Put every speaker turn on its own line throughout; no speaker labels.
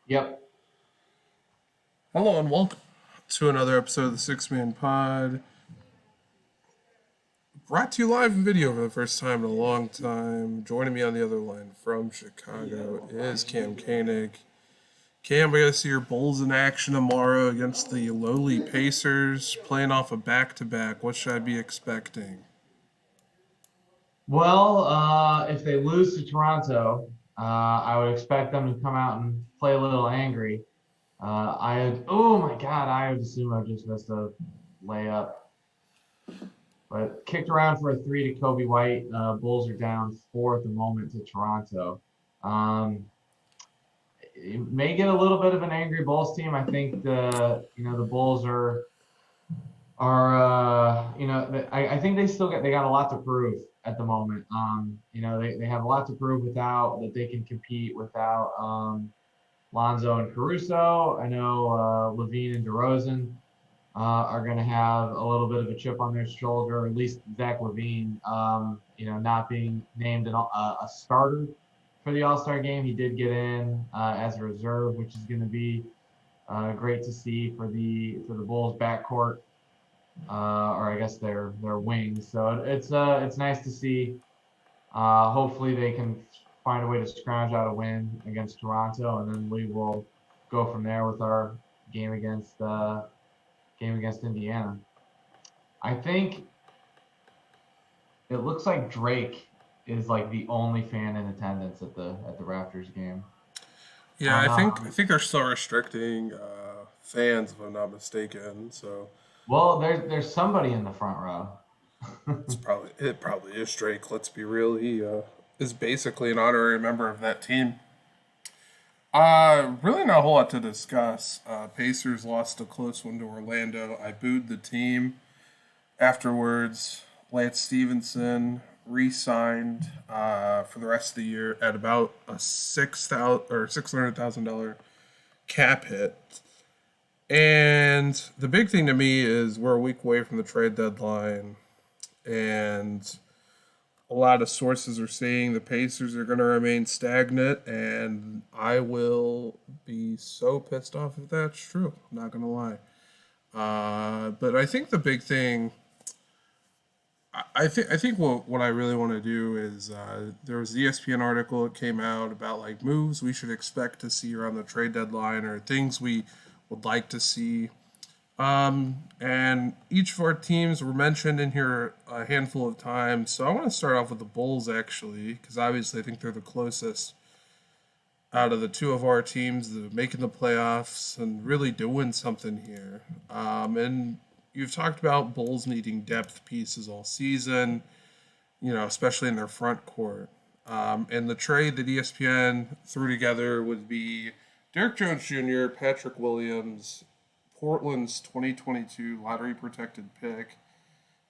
Yep.
Hello and welcome to another episode of the Six Man Pod. Brought to you live in video for the first time in a long time. Joining me on the other line from Chicago is Cam Koenig. Cam, we got to see your Bulls in action tomorrow against the lowly Pacers, playing off a back-to-back. What should I be expecting?
Well, if they lose to Toronto, I would expect them to come out and play a little angry. Oh my God, I would assume I just missed a layup, but kicked around for a three to Kobe White. Bulls are down four at the moment to Toronto. Um, it may get a little bit of an angry Bulls team. I think the Bulls I think they got a lot to prove at the moment. They have a lot to prove without that they can compete without Lonzo and Caruso. I know Levine and DeRozan are going to have a little bit of a chip on their shoulder, or at least Zach Levine, not being named a starter for the All Star game. He did get in as a reserve, which is going to be great to see for the Bulls backcourt, or I guess their wings. So it's nice to see. Hopefully they can find a way to scrounge out a win against Toronto, and then we will go from there with our game against Indiana. I think it looks like Drake is like the only fan in attendance at the Raptors game. I
Yeah,
don't
I
know.
think I think they're still restricting fans, if I'm not mistaken. So
Well, there's somebody in the front row.
it probably is Drake. Let's be real. He is basically an honorary member of that team. Really not a whole lot to discuss. Pacers lost a close one to Orlando. I booed the team afterwards. Lance Stevenson re-signed for the rest of the year at about a $600,000 cap hit. And the big thing to me is we're a week away from the trade deadline, and a lot of sources are saying the Pacers are going to remain stagnant, and I will be so pissed off if that's true. I'm not going to lie. But I think the big thing, I think what I really want to do is there was the ESPN article that came out about like moves we should expect to see around the trade deadline or things we would like to see. And each of our teams were mentioned in here a handful of times. So I want to start off with the Bulls actually, because obviously I think they're the closest out of the two of our teams that are making the playoffs and really doing something here. And you've talked about Bulls needing depth pieces all season, especially in their front court. And the trade that ESPN threw together would be Derek Jones Jr., Patrick Williams, Portland's 2022 lottery protected pick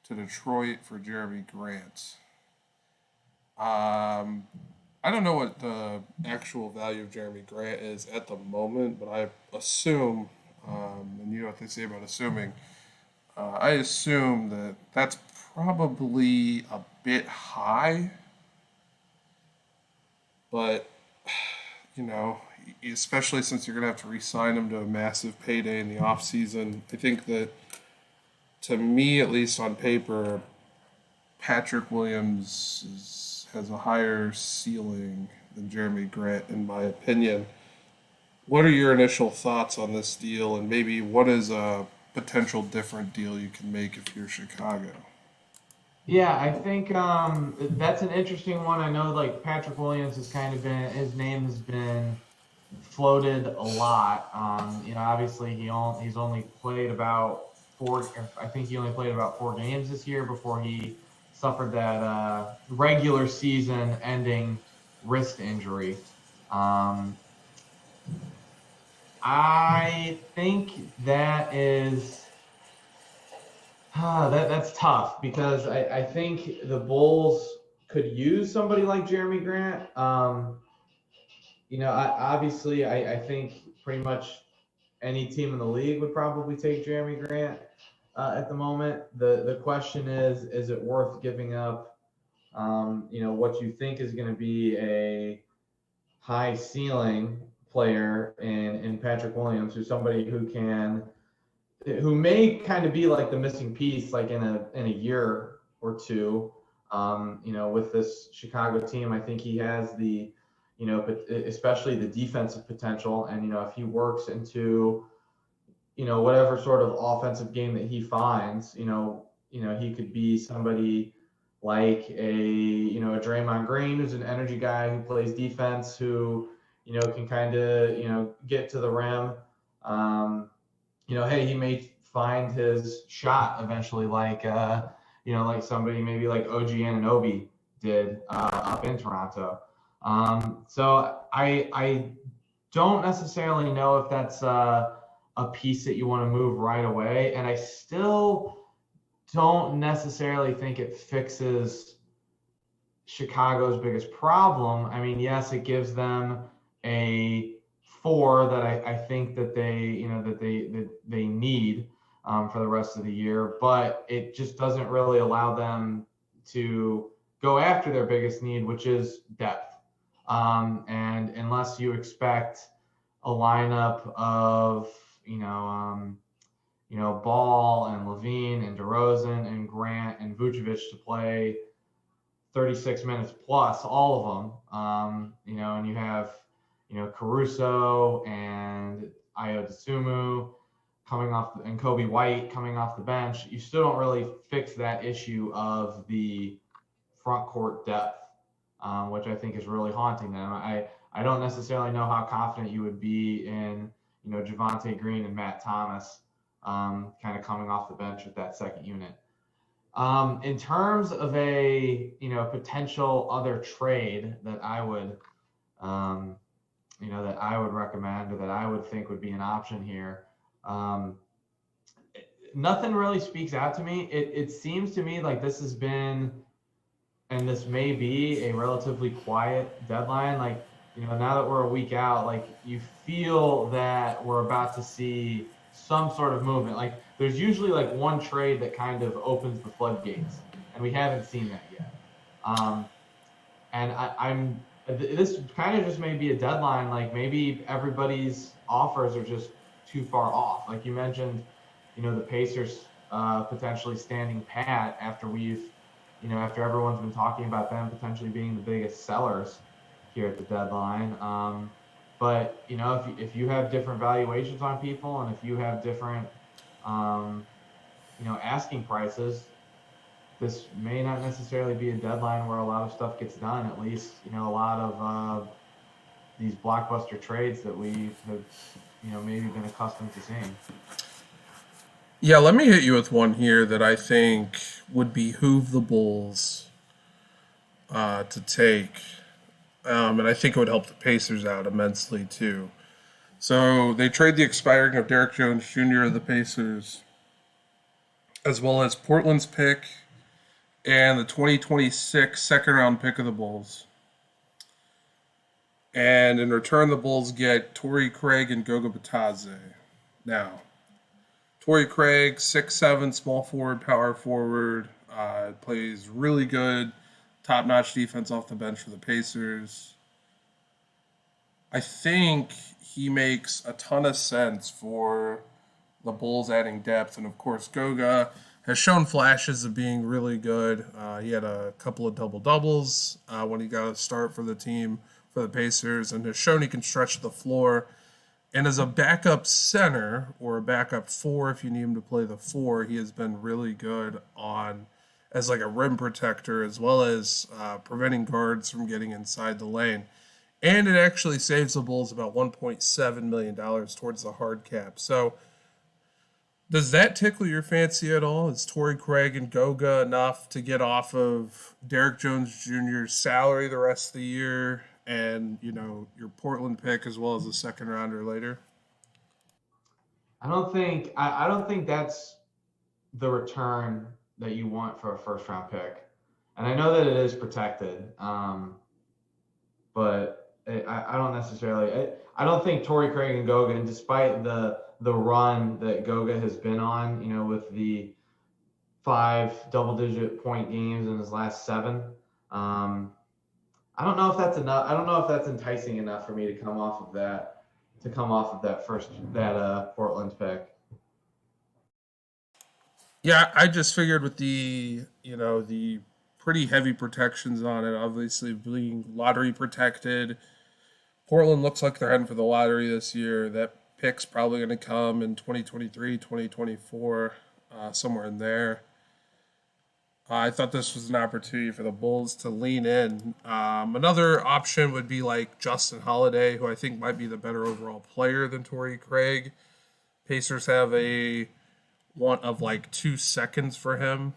to Detroit for Jeremy Grant. I don't know what the actual value of Jeremy Grant is at the moment, but I assume, and you know what they say about assuming, I assume that that's probably a bit high, but you know, especially since you're going to have to re-sign him to a massive payday in the offseason. I think that, to me, at least on paper, Patrick Williams has a higher ceiling than Jeremy Grant, in my opinion. What are your initial thoughts on this deal, and maybe what is a potential different deal you can make if you're Chicago?
Yeah, I think that's an interesting one. I know like Patrick Williams has kind of been his name has been floated a lot. Obviously he's only played about four. I think he only played about 4 games this year before he suffered that regular season-ending wrist injury. Um, I think that is that's tough because I think the Bulls could use somebody like Jeremy Grant. I think pretty much any team in the league would probably take Jeremy Grant at the moment. The question is it worth giving up? What you think is going to be a high ceiling player in Patrick Williams, who's somebody who may kind of be like the missing piece, like in a year or two. With this Chicago team, I think he has but especially the defensive potential, and if he works into whatever sort of offensive game that he finds, he could be somebody like a Draymond Green, who's an energy guy who plays defense, who can kind of get to the rim. Hey, he may find his shot eventually, like somebody maybe like OG Anunoby did up in Toronto. So I don't necessarily know if that's a piece that you want to move right away, and I still don't necessarily think it fixes Chicago's biggest problem. I mean, yes, it gives them a 4 that I think that they need for the rest of the year, but it just doesn't really allow them to go after their biggest need, which is depth. And unless you expect a lineup of Ball and Levine and DeRozan and Grant and Vucevic to play 36 minutes plus, all of them, and you have Caruso and Ayo Dosunmu coming off, and Kobe White coming off the bench, you still don't really fix that issue of the front court depth, which I think is really haunting them. I don't necessarily know how confident you would be in Javonte Green and Matt Thomas kind of coming off the bench with that second unit. In terms of a potential other trade that I would recommend, or that I would think would be an option here, nothing really speaks out to me. It seems to me like this has been, and this may be, a relatively quiet deadline. Like, now that we're a week out, like, you feel that we're about to see some sort of movement. Like, there's usually like one trade that kind of opens the floodgates, and we haven't seen that yet. And this kind of just may be a deadline. Like, maybe everybody's offers are just too far off. Like you mentioned, the Pacers potentially standing pat after after everyone's been talking about them potentially being the biggest sellers here at the deadline. But if you have different valuations on people, and if you have different asking prices, this may not necessarily be a deadline where a lot of stuff gets done. At least a lot of these blockbuster trades that we have maybe been accustomed to seeing.
Yeah, let me hit you with one here that I think would behoove the Bulls to take. And I think it would help the Pacers out immensely too. So they trade the expiring of Derrick Jones Jr. of the Pacers, as well as Portland's pick and the 2026 second round pick of the Bulls. And in return, the Bulls get Torrey Craig and Goga Bitadze. Now, Torrey Craig, 6'7", small forward, power forward, plays really good, top-notch defense off the bench for the Pacers. I think he makes a ton of sense for the Bulls adding depth. And, of course, Goga has shown flashes of being really good. He had a couple of double-doubles when he got a start for the team, for the Pacers, and has shown he can stretch the floor. And as a backup center, or a backup 4 if you need him to play the 4, he has been really good as like a rim protector, as well as preventing guards from getting inside the lane. And it actually saves the Bulls about $1.7 million towards the hard cap. So does that tickle your fancy at all? Is Torrey Craig and Goga enough to get off of Derrick Jones Jr.'s salary the rest of the year, and your Portland pick, as well as a second rounder later?
I don't think that's the return that you want for a first round pick. And I know that it is protected, but I don't necessarily. I don't think Torrey Craig and Goga, and despite the run that Goga has been on, with the 5 double-digit point games in his last 7, I don't know if that's enough. I don't know if that's enticing enough for me to come off of that to come off of that Portland pick.
Yeah, I just figured with the pretty heavy protections on it, obviously being lottery protected. Portland looks like they're heading for the lottery this year. That pick's probably going to come in 2023, 2024, somewhere in there. I thought this was an opportunity for the Bulls to lean in. Another option would be like Justin Holiday, who I think might be the better overall player than Torrey Craig. Pacers have a want of like 2 seconds for him.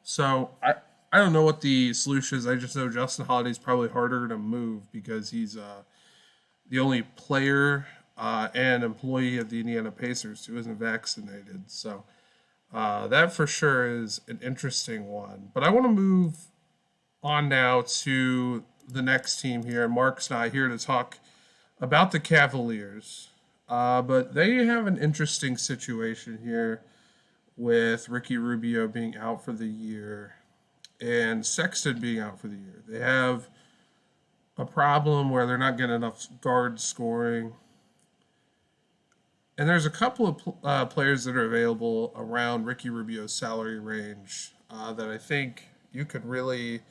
So I don't know what the solution is. I just know Justin Holiday's probably harder to move because he's the only player and employee of the Indiana Pacers who isn't vaccinated. So that for sure is an interesting one. But I want to move on now to the next team here. Mark's not here to talk about the Cavaliers, but they have an interesting situation here with Ricky Rubio being out for the year and Sexton being out for the year. They have a problem where they're not getting enough guard scoring. And there's a couple of players that are available around Ricky Rubio's salary range that I think you could really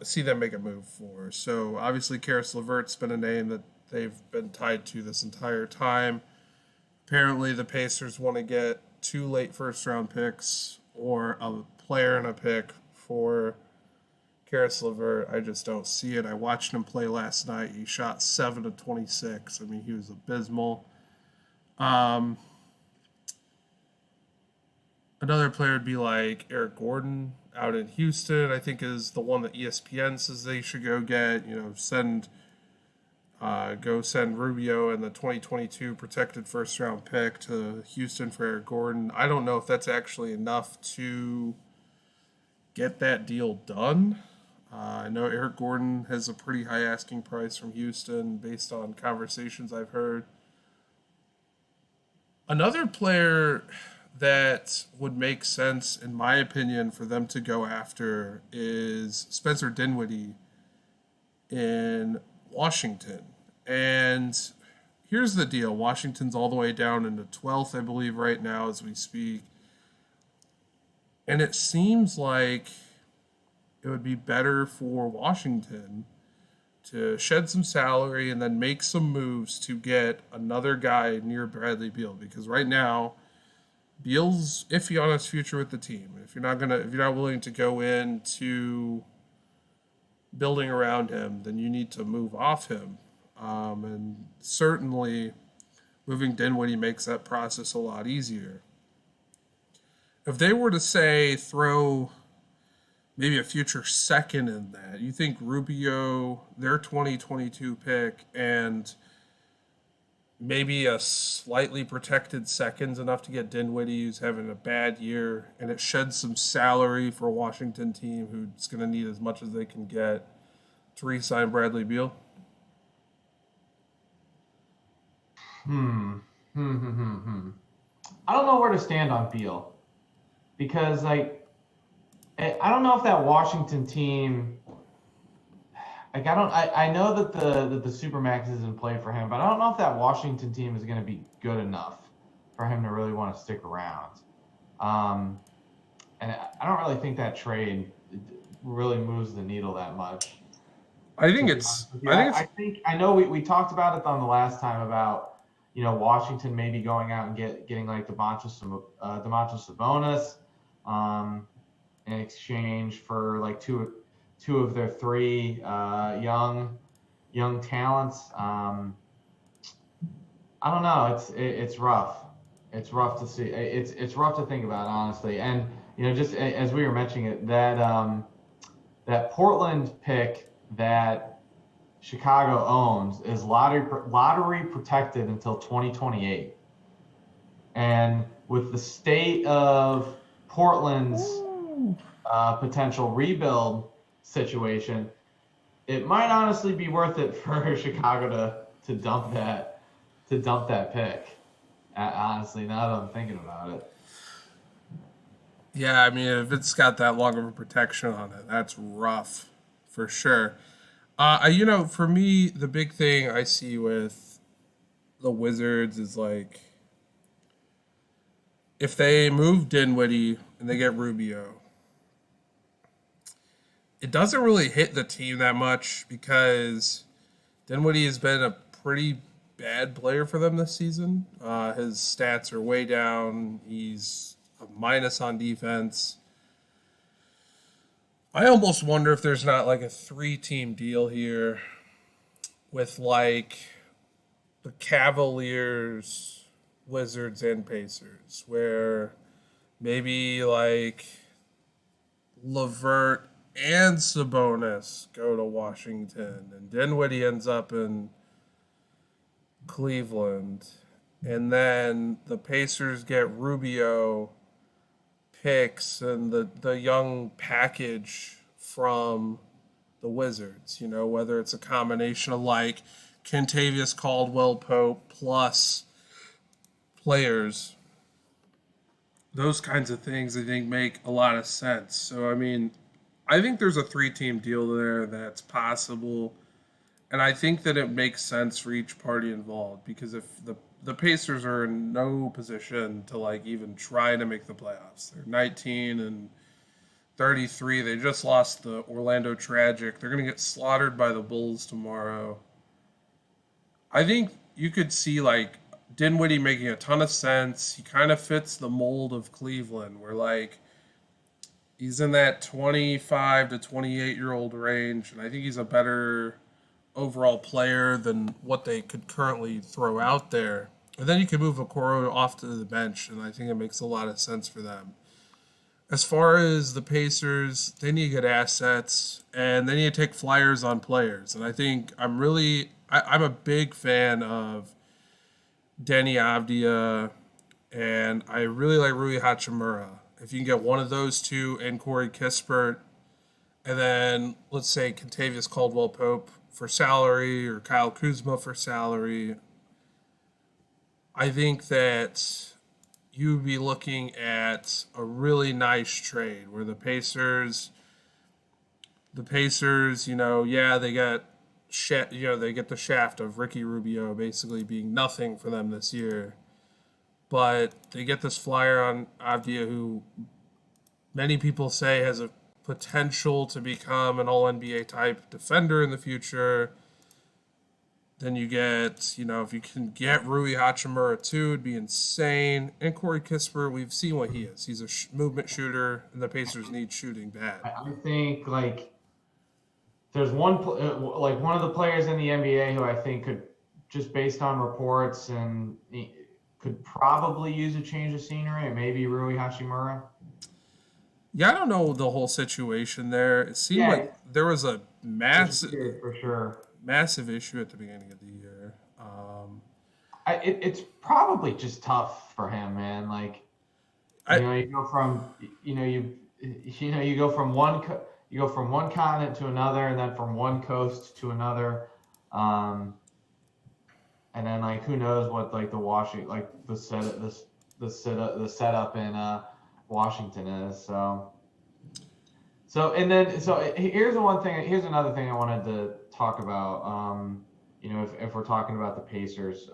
see them make a move for. So obviously, Karis LeVert's been a name that they've been tied to this entire time. Apparently, the Pacers want to get 2 late first round picks or a player and a pick for Karis LeVert. I just don't see it. I watched him play last night. He shot 7 of 26. I mean, he was abysmal. Um, Another player would be like Eric Gordon out in Houston. I think is the one that ESPN says they should go get. Send Rubio and the 2022 protected first round pick to Houston for Eric Gordon. I don't know if that's actually enough to get that deal done. I know Eric Gordon has a pretty high asking price from Houston based on conversations I've heard. Another player that would make sense, in my opinion, for them to go after is Spencer Dinwiddie in Washington. And here's the deal: Washington's all the way down into 12th, I believe, right now as we speak. And it seems like it would be better for Washington to shed some salary and then make some moves to get another guy near Bradley Beal, because right now Beal's iffy on his future with the team. If you're not willing to go into building around him, then you need to move off him. And certainly moving Dinwiddie makes that process a lot easier. If they were to say throw maybe a future second in that, you think Rubio, their 2022 pick, and maybe a slightly protected second's enough to get Dinwiddie, who's having a bad year, and it sheds some salary for a Washington team who's going to need as much as they can get to re-sign Bradley Beal?
Hmm. Hmm. Hmm. Hmm. Hmm. I don't know where to stand on Beal because I don't know if that Washington team. Like I don't. I know that the Supermax is in play for him, but I don't know if that Washington team is going to be good enough for him to really want to stick around. Um, and I don't really think that trade really moves the needle that much.
I
To
think
be
it's
honest with you,
I think it's
I know we talked about it on the last time about Washington maybe going out and getting like Demontis Sabonis, um, in exchange for like two of their three young talents. I don't know. It's rough. It's rough to see. It's rough to think about honestly. And just as we were mentioning it, that Portland pick that Chicago owns is lottery protected until 2028. And with the state of Portland's potential rebuild situation, it might honestly be worth it for Chicago to dump that pick. Honestly, now that I'm thinking about it.
yeah. I mean, if it's got that long of a protection on it, that's rough for sure. For me, the big thing I see with the Wizards is like if they move Dinwiddie and they get Rubio, it doesn't really hit the team that much because Dinwiddie has been a pretty bad player for them this season. His stats are way down. He's a minus on defense. I almost wonder if there's not like a three-team deal here with like the Cavaliers, Wizards, and Pacers, where maybe like Levert and Sabonis go to Washington, and Dinwiddie ends up in Cleveland, and then the Pacers get Rubio picks and the young package from the Wizards. Whether it's a combination of like Kentavious Caldwell Pope plus players, those kinds of things I think make a lot of sense. So I think there's a three-team deal there that's possible, and I think that it makes sense for each party involved because if the Pacers are in no position to like even try to make the playoffs. They're 19 and 33. They just lost the Orlando Tragic. They're going to get slaughtered by the Bulls tomorrow. I think you could see like Dinwiddie making a ton of sense. He kind of fits the mold of Cleveland where like he's in that 25 to 28-year-old range, and I think he's a better overall player than what they could currently throw out there. And then you can move Okoro off to the bench, and I think it makes a lot of sense for them. As far as the Pacers, they need good assets, and they need to take flyers on players. And I think I'm a big fan of Denny Avdia, and I really like Rui Hachimura. If you can get one of those two and Corey Kispert, and then let's say Kentavious Caldwell Pope for salary or Kyle Kuzma for salary, I think that you'd be looking at a really nice trade where the Pacers, they get they get the shaft of Ricky Rubio basically being nothing for them this year, but they get this flyer on Avdia who many people say has a potential to become an All NBA type defender in the future. Then you get, if you can get Rui Hachimura too, it'd be insane. And Corey Kispert, we've seen what he is. He's a movement shooter, and the Pacers need shooting bad.
I think like there's one of the players in the NBA who I think could, just based on reports, and could probably use a change of scenery. It may be Rui Hachimura.
Yeah, I don't know the whole situation there. It seemed
Yeah,
like there was a
it's
massive,
weird for sure.
massive issue at the beginning of the year.
It's probably just tough for him, man. Like,
I
you go from you go from one continent to another, and then from one coast to another, um, and then like who knows what like the setup in Washington is. So here's another thing I wanted to talk about. If we're talking about the Pacers,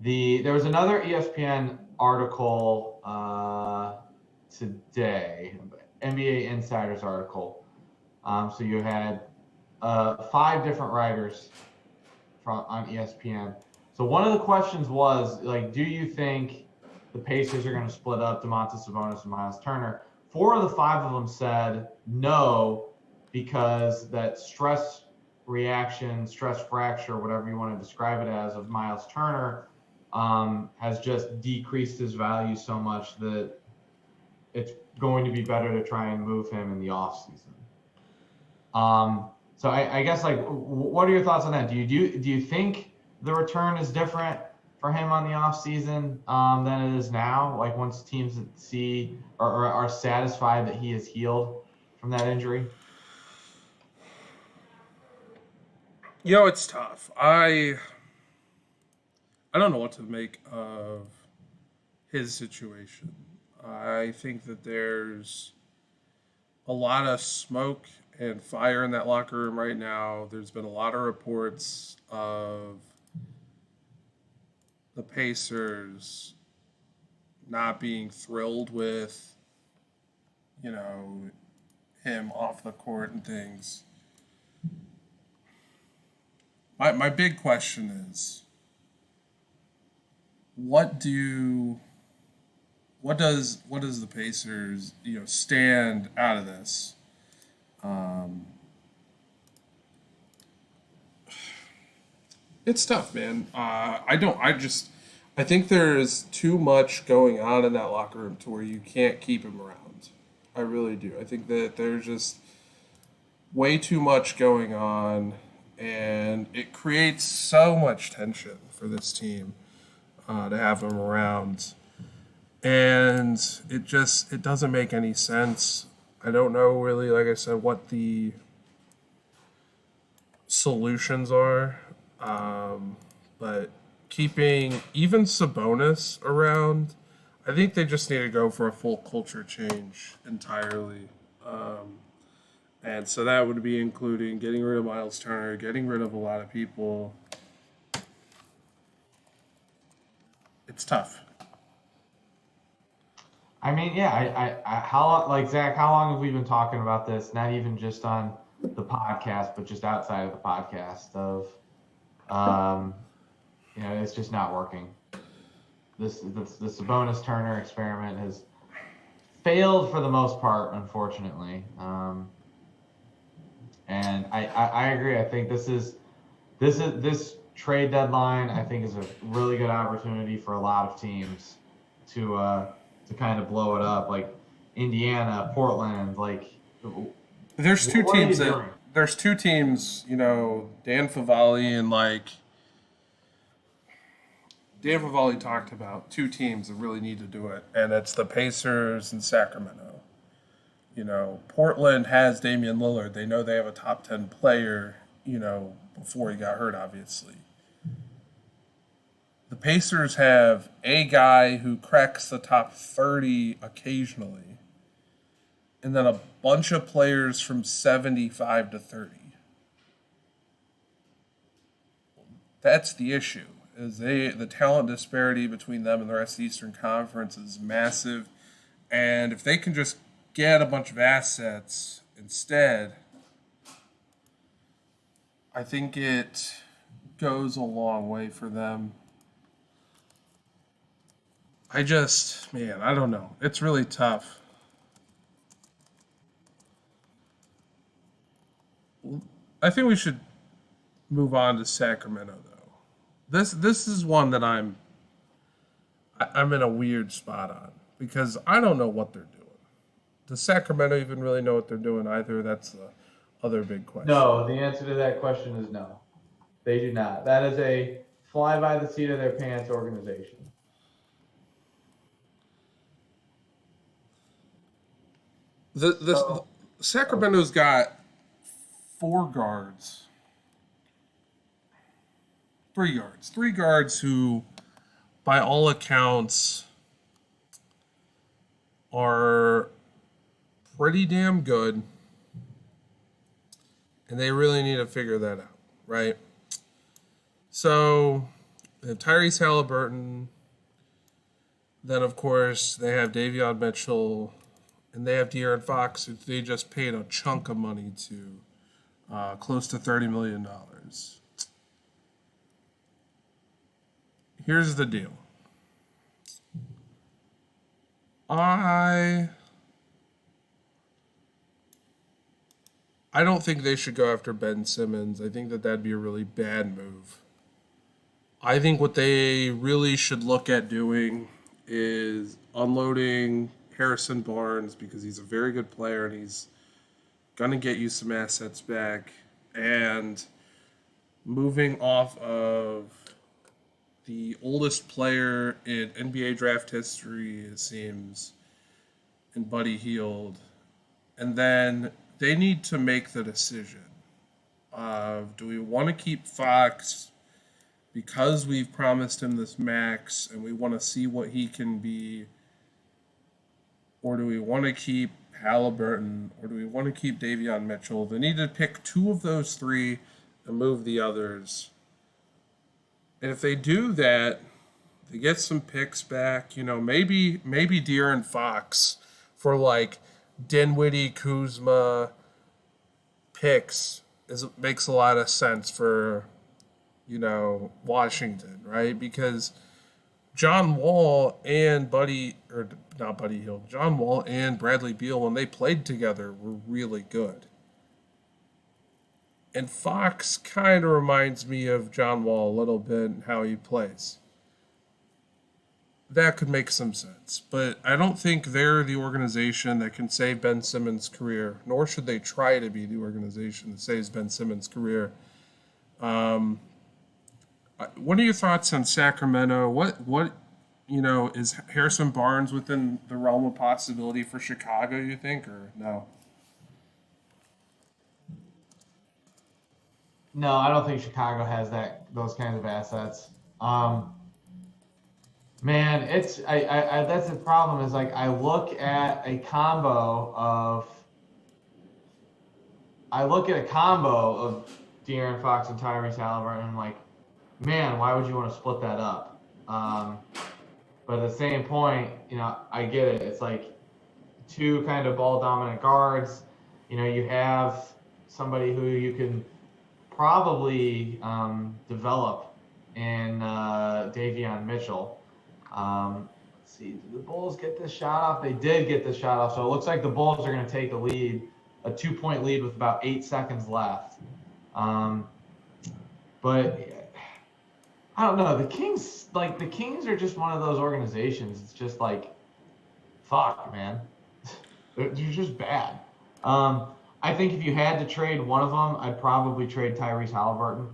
there was another ESPN article today, NBA Insiders article. So you had 5 different writers on ESPN. So one of the questions was like, do you think the Pacers are going to split up Domantas Sabonis and Miles Turner? 4 of the 5 of them said no, because that stress reaction, stress fracture, whatever you want to describe it as, of Miles Turner has just decreased his value so much that it's going to be better to try and move him in the offseason. So I guess like, what are your thoughts on that? Do you think the return is different for him on the offseason than it is now? Like once teams see or are satisfied that he is healed from that injury?
It's tough. I don't know what to make of his situation. I think that there's a lot of smoke and fire in that locker room right now. There's been a lot of reports of the Pacers not being thrilled with, you know, him off the court and things. My big question is, what do what does the Pacers, stand out of this? Um, it's tough, man. I think there's too much going on in that locker room to where you can't keep him around. I really do. I think that there's just way too much going on, and it creates so much tension for this team to have him around, and it doesn't make any sense. I don't know really, like I said, what the solutions are, but keeping even Sabonis around, I think they just need to go for a full culture change entirely. And so that would be including getting rid of Miles Turner, getting rid of a lot of people. It's tough.
I mean, yeah, like Zach, how long have we been talking about this? Not even just on the podcast, but just outside of the podcast of, um, it's just not working. The Sabonis Turner experiment has failed for the most part, unfortunately. And I agree. I think this trade deadline. I think is a really good opportunity for a lot of teams to kind of blow it up, like Indiana, Portland. Like,
There's two
what are you
teams that
doing?
there's two teams, Dan Favali and Dan Favali talked about two teams that really need to do it, and it's the Pacers and Sacramento. Portland has Damian Lillard. They know they have a top 10 player, before he got hurt, obviously. The Pacers have a guy who cracks the top 30 occasionally, and then a bunch of players from 75 to 30. That's the issue. The talent disparity between them and the rest of the Eastern Conference is massive, and if they can just get a bunch of assets instead, I think it goes a long way for them. Man, I don't know. It's really tough. I think we should move on to Sacramento, though. This is one that I'm in a weird spot on because I don't know what they're doing. Does Sacramento even really know what they're doing either? That's the other big question.
No, the answer to that question is no. They do not. That is a fly by the seat of their pants organization.
The
So,
Sacramento's got four guards, three guards who, by all accounts, are pretty damn good, and they really need to figure that out, right? So, they have Tyrese Halliburton. Then, of course, they have Davion Mitchell, and they have De'Aaron Fox, who they just paid a chunk of money to, close to $30 million. Here's the deal. I don't think they should go after Ben Simmons. I think that that'd be a really bad move. I think what they really should look at doing is unloading Harrison Barnes because he's a very good player and he's going to get you some assets back, and moving off of the oldest player in NBA draft history, it seems, in Buddy Hield. And then they need to make the decision of, do we want to keep Fox because we've promised him this max and we want to see what he can be, or do we want to keep Halliburton, or do we want to keep Davion Mitchell? They need to pick two of those three and move the others. And if they do that, they get some picks back. Maybe De'Aaron Fox for like Dinwiddie, Kuzma picks makes a lot of sense for Washington, right? Because John Wall and not Buddy Hield, John Wall and Bradley Beal, when they played together, were really good. And Fox kind of reminds me of John Wall a little bit in how he plays. That could make some sense. But I don't think they're the organization that can save Ben Simmons' career, nor should they try to be the organization that saves Ben Simmons' career. What are your thoughts on Sacramento? What is Harrison Barnes within the realm of possibility for Chicago, you think, or no?
No, I don't think Chicago has those kinds of assets. Man, it's I that's the problem is like I look at a combo of De'Aaron Fox and Tyrese Halliburton and I'm like, man, why would you want to split that up? But at the same point, I get it. It's like two kind of ball dominant guards. You have somebody who you can probably develop in Davion Mitchell. Let's see, did the Bulls get this shot off? They did get this shot off, so it looks like the Bulls are going to take a 2-point lead with about 8 seconds left. But I don't know. The Kings are just one of those organizations. It's just like, fuck, man. They're just bad. I think if you had to trade one of them, I'd probably trade Tyrese Halliburton,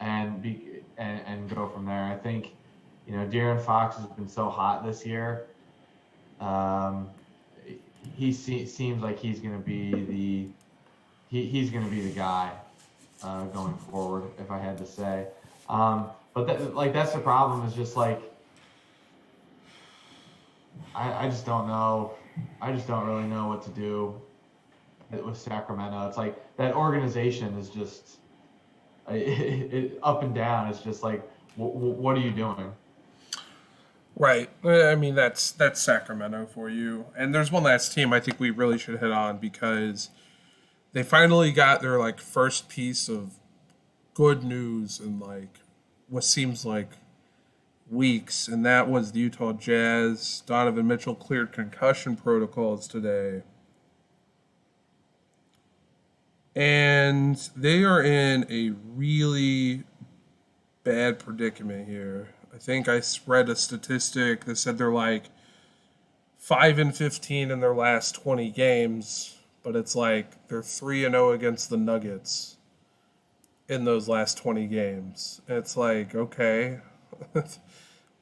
and go from there. I think, De'Aaron Fox has been so hot this year. He seems like he's going to be he's going to be the guy going forward, if I had to say. But that's the problem. Is just like I just don't know. I just don't really know what to do with Sacramento. It's like that organization is just up and down. It's just like, what are you doing?
Right. I mean, that's Sacramento for you. And there's one last team I think we really should hit on because they finally got their like first piece of good news in like what seems like weeks, and that was the Utah Jazz. Donovan Mitchell cleared concussion protocols today. And they are in a really bad predicament here. I think I read a statistic that said they're like 5-15 in their last 20 games, but it's like they're 3-0 against the Nuggets in those last 20 games. And it's like, okay, but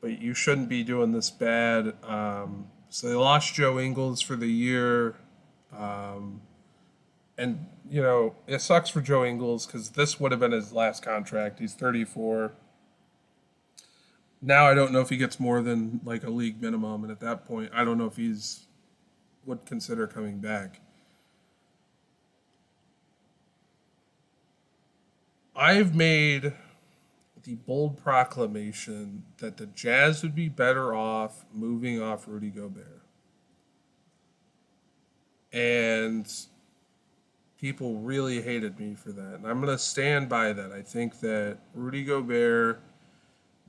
you shouldn't be doing this bad. So they lost Joe Ingles for the year. And, it sucks for Joe Ingles because this would have been his last contract. He's 34. Now I don't know if he gets more than like a league minimum. And at that point, I don't know if would consider coming back. I've made the bold proclamation that the Jazz would be better off moving off Rudy Gobert. And people really hated me for that. And I'm going to stand by that. I think that Rudy Gobert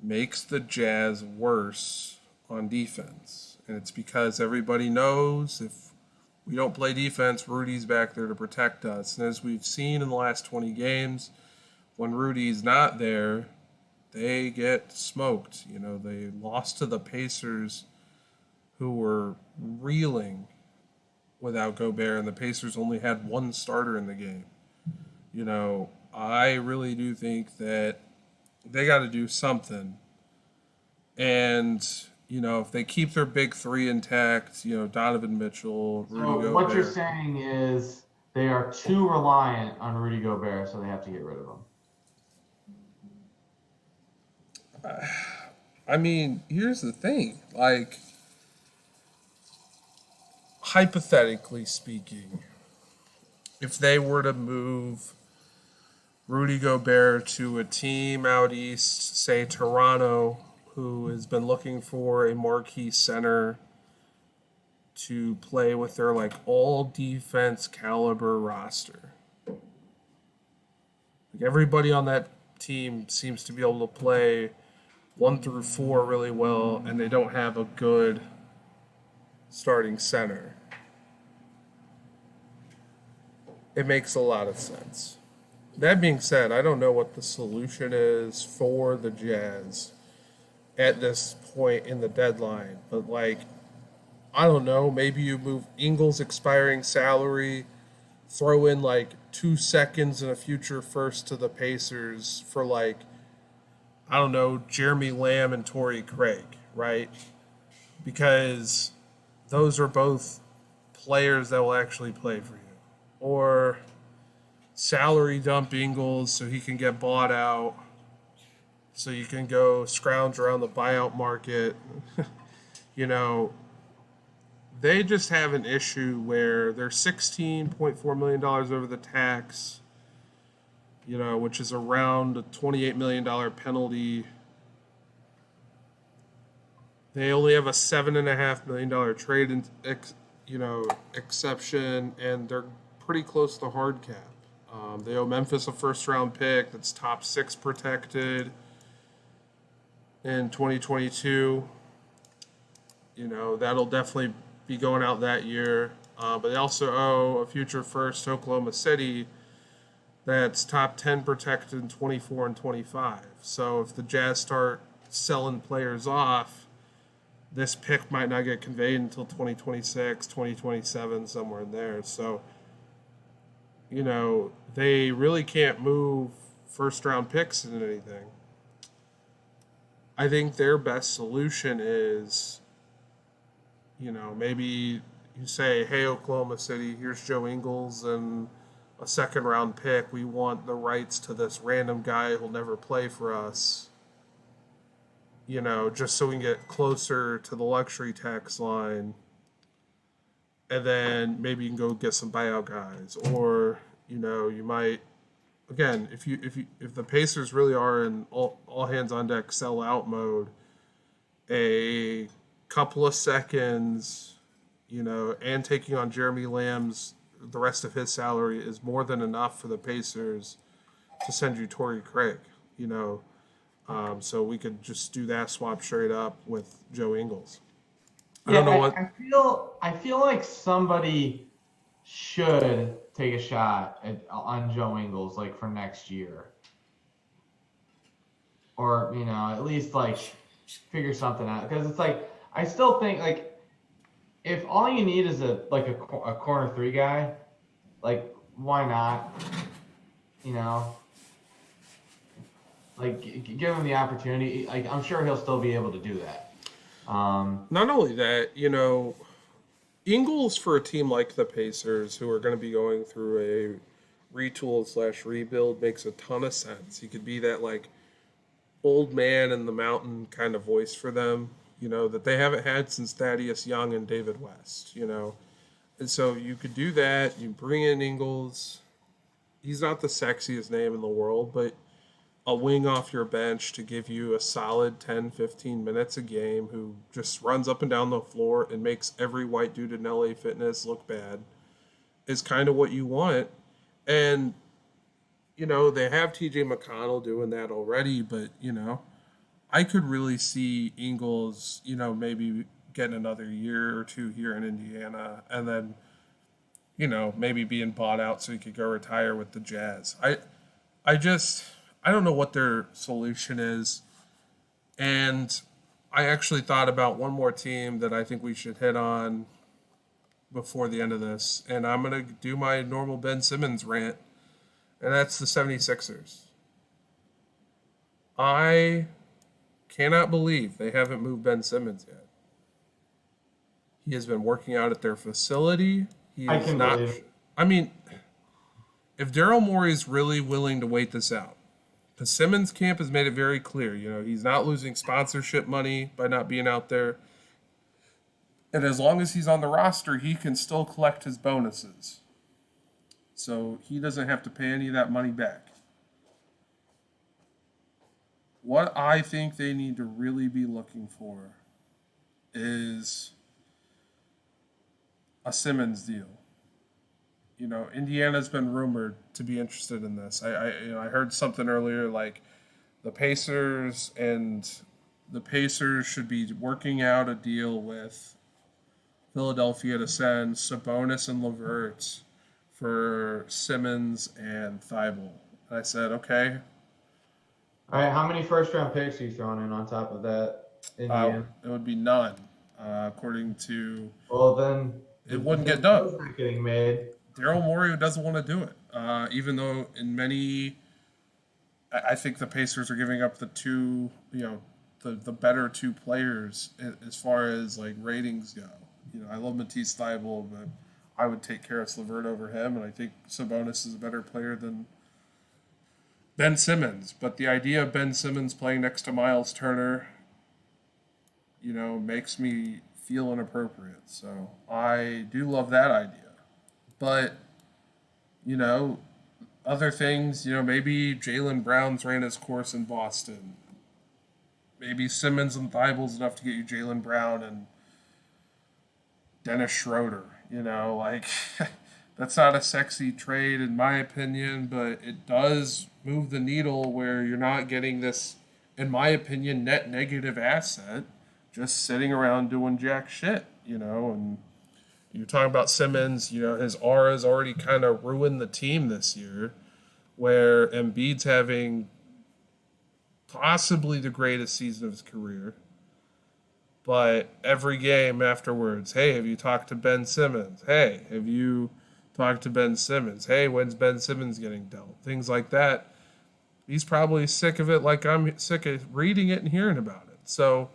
makes the Jazz worse on defense. And it's because everybody knows if we don't play defense, Rudy's back there to protect us. And as we've seen in the last 20 games, when Rudy's not there, they get smoked. They lost to the Pacers, who were reeling without Gobert, and the Pacers only had one starter in the game. I really do think that they got to do something. And, if they keep their big three intact, Donovan Mitchell, Rudy Gobert.
So what you're saying is they are too reliant on Rudy Gobert, so they have to get rid of him.
I mean, here's the thing. Like, hypothetically speaking, if they were to move Rudy Gobert to a team out east, say Toronto, who has been looking for a marquee center to play with their like all defense caliber roster. Like everybody on that team seems to be able to play 1 through 4 really well, and they don't have a good starting center. It makes a lot of sense. That being said, I don't know what the solution is for the Jazz at this point in the deadline, but like, I don't know, maybe you move Ingles' expiring salary, throw in like 2 seconds and a future first to the Pacers for like, I don't know, Jeremy Lamb and Torrey Craig, right? Because those are both players that will actually play for you. Or salary dump Ingles so he can get bought out, so you can go scrounge around the buyout market. You know, they just have an issue where they're $16.4 million over the tax, you know, which is around a $28 million penalty. They only have a $7.5 million trade, exception, and they're pretty close to hard cap. They owe Memphis a first-round pick that's top 6 protected in 2022. You know, that'll definitely be going out that year. But they also owe a future first to Oklahoma City that's top 10 protected in 24 and 25. So if the Jazz start selling players off, this pick might not get conveyed until 2026, 2027, somewhere in there. So, you know, they really can't move first-round picks into anything. I think their best solution is, you know, maybe you say, hey, Oklahoma City, here's Joe Ingles and a second-round pick. We want the rights to this random guy who'll never play for us, you know, just so we can get closer to the luxury tax line. And then maybe you can go get some buyout guys. Or, you know, you might, again, if the Pacers really are in all hands on deck sell out mode, a couple of seconds, you know, and taking on Jeremy Lamb's the rest of his salary is more than enough for the Pacers to send you Torrey Craig, you know. So we could just do that swap straight up with Joe Ingles. I don't know what.
I feel like somebody should take a shot on Joe Ingles like for next year, or you know at least like figure something out, because it's like I still think like if all you need is a corner 3 guy, like why not? You know. Like, give him the opportunity. Like, I'm sure he'll still be able to do that.
Not only that, you know, Ingles for a team like the Pacers, who are going to be going through a retool/rebuild, makes a ton of sense. He could be that, like, old man in the mountain kind of voice for them, you know, that they haven't had since Thaddeus Young and David West, you know. And so you could do that. You bring in Ingles. He's not the sexiest name in the world, but a wing off your bench to give you a solid 10, 15 minutes a game who just runs up and down the floor and makes every white dude in LA Fitness look bad is kind of what you want. And, you know, they have TJ McConnell doing that already, but, you know, I could really see Ingles, you know, maybe getting another year or 2 here in Indiana and then, you know, maybe being bought out so he could go retire with the Jazz. I don't know what their solution is. And I actually thought about one more team that I think we should hit on before the end of this. And I'm going to do my normal Ben Simmons rant. And that's the 76ers. I cannot believe they haven't moved Ben Simmons yet. He has been working out at their facility.
I can believe it.
I mean, if Daryl Morey is really willing to wait this out, the Simmons camp has made it very clear, you know, he's not losing sponsorship money by not being out there. And as long as he's on the roster, he can still collect his bonuses. So he doesn't have to pay any of that money back. What I think they need to really be looking for is a Simmons deal. Indiana's been rumored to be interested in this. I heard something earlier like the Pacers should be working out a deal with Philadelphia to send Sabonis and LeVert for Simmons and Thibault. And I said, okay.
All right, how many first round picks are you throwing in on top of that, Indiana?
It would be none, according to.
Well, then
It wouldn't get done.
It's not getting made.
Daryl Morey doesn't want to do it, even though in many, I think the Pacers are giving up the two, the better two players as far as like ratings go. I love Matisse Thybulle, but I would take Karis LeVert over him, and I think Sabonis is a better player than Ben Simmons. But the idea of Ben Simmons playing next to Miles Turner, makes me feel inappropriate. So I do love that idea. But, other things, maybe Jaylen Brown's ran his course in Boston. Maybe Simmons and Thybulle's enough to get you Jaylen Brown and Dennis Schroeder. That's not a sexy trade in my opinion, but it does move the needle where you're not getting this, in my opinion, net negative asset just sitting around doing jack shit, and you're talking about Simmons, his aura's already kind of ruined the team this year, where Embiid's having possibly the greatest season of his career. But every game afterwards, hey, have you talked to Ben Simmons? Hey, have you talked to Ben Simmons? Hey, when's Ben Simmons getting dealt? Things like that. He's probably sick of it like I'm sick of reading it and hearing about it. So,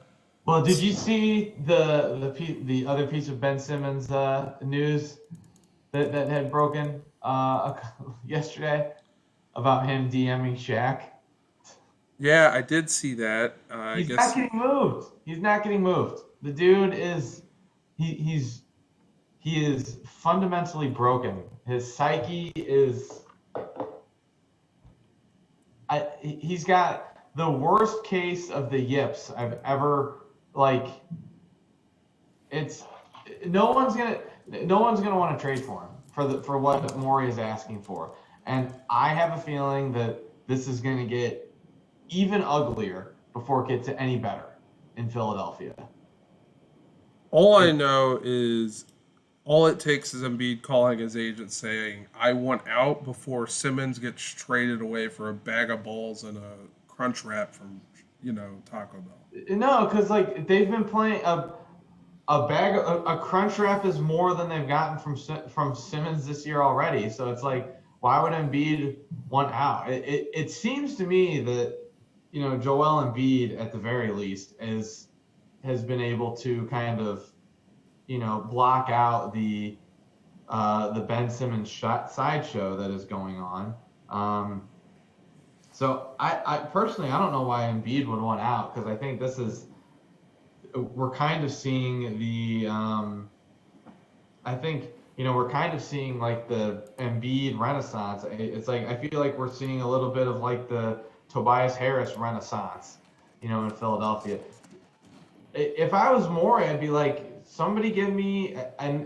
well, did you see the other piece of Ben Simmons news that had broken yesterday about him DMing Shaq?
yeah, I did see that.
He's not getting moved. He's not getting moved. The dude is he is fundamentally broken. His psyche is he's got the worst case of the yips I've ever it's no one's gonna want to trade for him for what Morey is asking for. And I have a feeling that this is gonna get even uglier before it gets any better in Philadelphia.
All I know is all it takes is Embiid calling his agent saying, I want out before Simmons gets traded away for a bag of balls and a crunch wrap from, Taco Bell.
No, because they've been playing a crunch wrap is more than they've gotten from Simmons this year already. So it's why would Embiid want out? It seems to me that Joel Embiid, at the very least, has been able to kind of, block out the Ben Simmons sideshow that is going on. So I personally, I don't know why Embiid would want out, because I think we're kind of seeing we're kind of seeing the Embiid renaissance. It's I feel like we're seeing a little bit of the Tobias Harris renaissance, in Philadelphia. If I was Morey, I'd be somebody give me,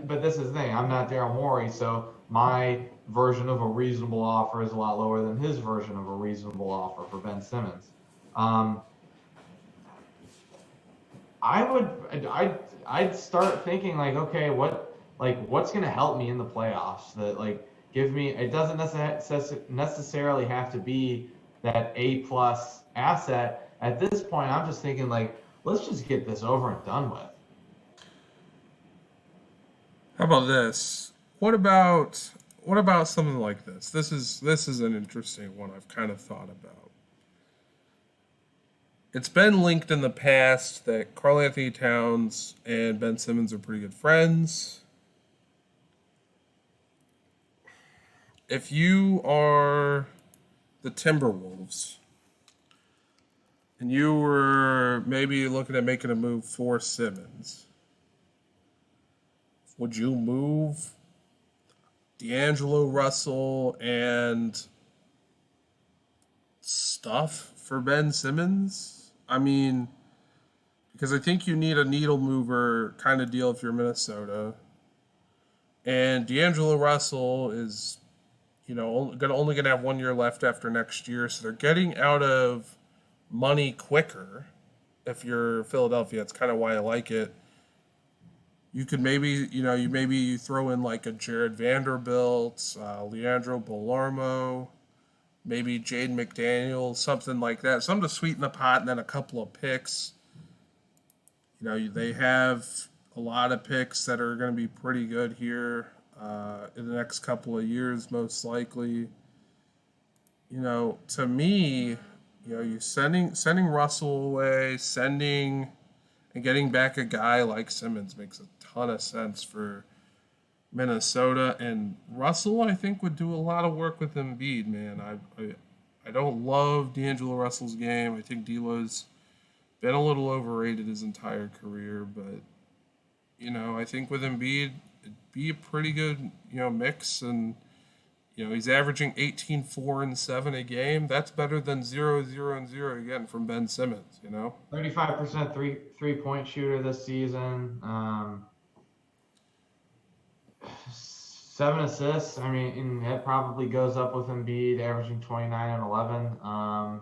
but this is the thing, I'm not Daryl Morey, so my version of a reasonable offer is a lot lower than his version of a reasonable offer for Ben Simmons. I'd start thinking okay, what's going to help me in the playoffs that give me, it doesn't necessarily have to be that A+ asset. At this point, I'm just thinking let's just get this over and done with.
How about this? What about something like this? This is an interesting one I've kind of thought about. It's been linked in the past that Karl-Anthony Towns and Ben Simmons are pretty good friends. If you are the Timberwolves and you were maybe looking at making a move for Simmons, would you move D'Angelo Russell and stuff for Ben Simmons? I mean, because I think you need a needle mover kind of deal if you're Minnesota. And D'Angelo Russell is, only gonna have 1 year left after next year, so they're getting out of money quicker. If you're Philadelphia, that's kind of why I like it. You could maybe, you throw in like a Jared Vanderbilt, Leandro Bellarmo, maybe Jaden McDaniel, something like that, something to sweeten the pot, and then a couple of picks. They have a lot of picks that are going to be pretty good here in the next couple of years, most likely. To me, you sending Russell away, and getting back a guy like Simmons makes a ton of sense for Minnesota. And Russell, I think, would do a lot of work with Embiid, man. I don't love D'Angelo Russell's game. I think D'Lo's been a little overrated his entire career, but I think with Embiid, it'd be a pretty good mix, and he's averaging 18, 4, and 7 a game. That's better than 0, 0, and 0 again from Ben Simmons.
35% three-point shooter this season. 7 assists. I mean, and that probably goes up with Embiid averaging 29 and 11.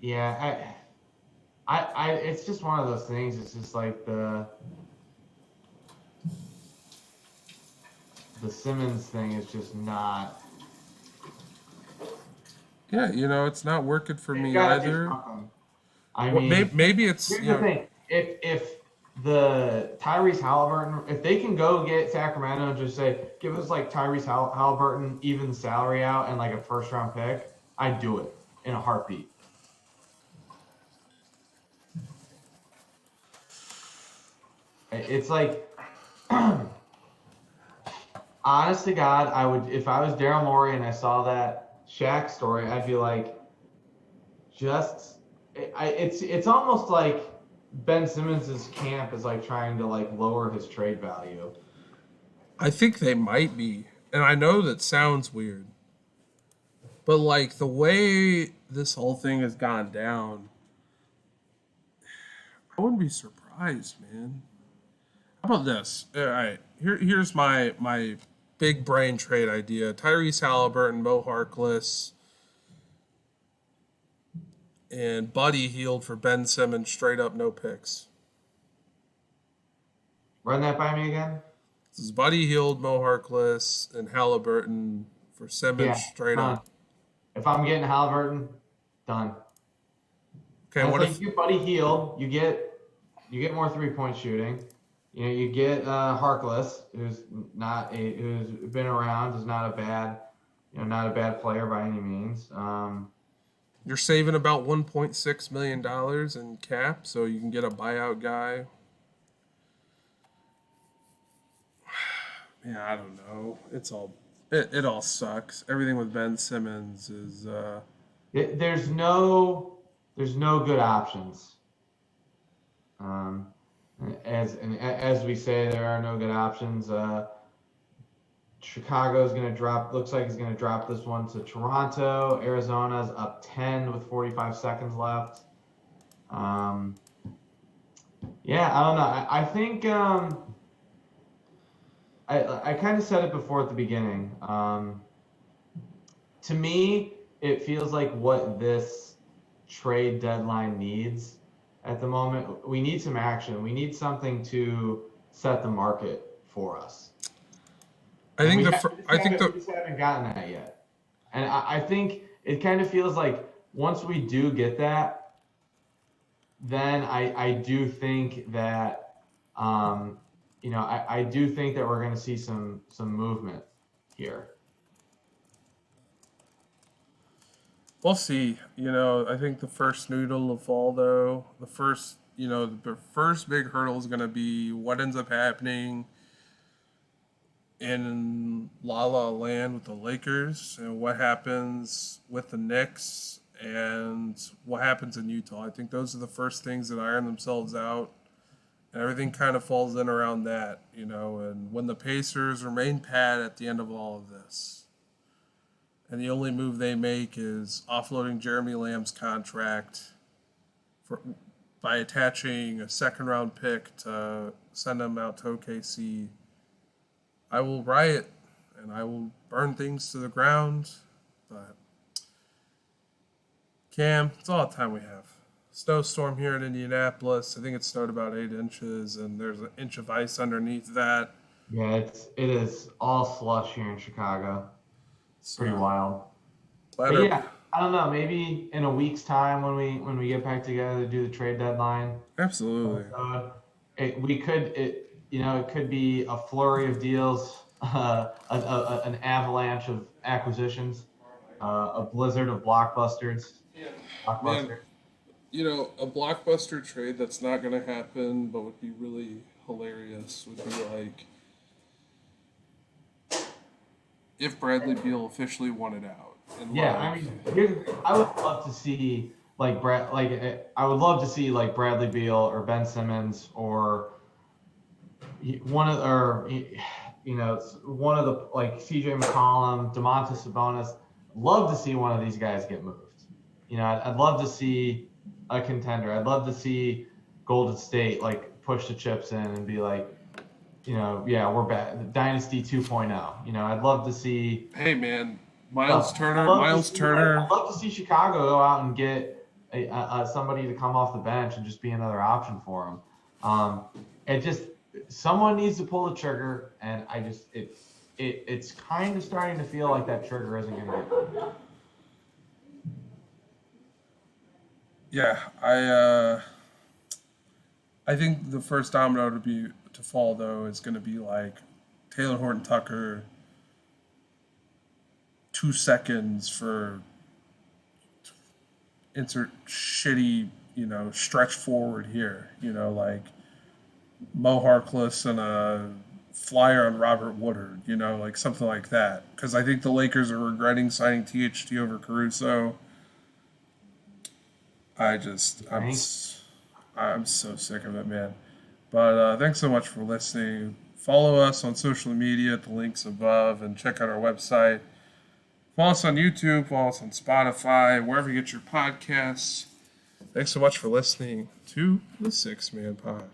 Yeah, it's just one of those things. It's just like the Simmons thing is just not.
Yeah, it's not working for me
gotta do
either.
something. I mean,
Maybe it's
here's the thing: if the Tyrese Halliburton, if they can go get Sacramento and just say, give us like Tyrese Halliburton, even the salary out, and like a first-round pick, I'd do it in a heartbeat. It's like, honest to God, I would, if I was Daryl Morey and I saw that Shaq story, I'd be like, it's almost like Ben Simmons' camp is like trying to like lower his trade value.
I think they might be, and I know that sounds weird, but like the way this whole thing has gone down, I wouldn't be surprised, man. How about this? All right, here's my big brain trade idea: Tyrese Halliburton, Mo Harkless, and Buddy Hield for Ben Simmons, straight up, no picks.
Run that by me again.
This is Buddy Hield, Mo Harkless, and Halliburton for Simmons, straight up.
If I'm getting Halliburton, done.
Okay, what if
you get Buddy Hield, you get more 3-point shooting. You get Harkless, who's been around, is not a bad player by any means.
You're saving about $1.6 million in cap, so you can get a buyout guy. Yeah, I don't know. It all sucks. Everything with Ben Simmons is.
There's no good options. As we say, there are no good options. Chicago's going to drop. Looks like he's going to drop this one to Toronto. Arizona's up 10 with 45 seconds left. Yeah, I don't know. I think I kind of said it before at the beginning. To me, it feels like what this trade deadline needs at the moment. We need some action. We need something to set the market for us.
I think
we just haven't gotten that yet. And I think it kind of feels like once we do get that, then I do think that I do think that we're going to see some movement here.
We'll see. I think the first noodle will fall, though. The first big hurdle is going to be what ends up happening in La La Land with the Lakers, and what happens with the Knicks, and what happens in Utah. I think those are the first things that iron themselves out. And everything kind of falls in around that, and when the Pacers remain pat at the end of all of this, and the only move they make is offloading Jeremy Lamb's contract for, by attaching a second round pick to send him out to OKC, I will riot and I will burn things to the ground. But Cam, it's all the time we have. Snowstorm here in Indianapolis. I think it snowed about 8 inches, and there's an inch of ice underneath that.
Yeah, it is all slush here in Chicago. It's pretty wild. But yeah, I don't know. Maybe in a week's time when we get back together to do the trade deadline.
Absolutely.
It could be a flurry of deals, an avalanche of acquisitions, a blizzard of blockbusters.
Man, a blockbuster trade that's not going to happen, but would be really hilarious, would be like if Bradley Beal officially wanted out.
Yeah, I mean, I would love to see I would love to see like Bradley Beal or Ben Simmons or one of the like C.J. McCollum, Domantas Sabonis. Love to see one of these guys get moved. I'd love to see a contender. I'd love to see Golden State like push the chips in and be like, yeah, we're back. Dynasty 2.0. I'd love to see.
Hey man, Miles Turner. I'd
love to see Chicago go out and get somebody to come off the bench and just be another option for them. Someone needs to pull the trigger, and it's kind of starting to feel like that trigger isn't going to get pulled.
Yeah, I think the first domino to fall though is going to be like Taylor Horton Tucker. 2 seconds for insert shitty, stretch forward here. Like Mo Harkless and a flyer on Robert Woodard. Like something like that. Because I think the Lakers are regretting signing THT over Caruso. I'm so sick of it, man. But thanks so much for listening. Follow us on social media at the links above, and check out our website. Follow us on YouTube, follow us on Spotify, wherever you get your podcasts. Thanks so much for listening to the Six Man Pod.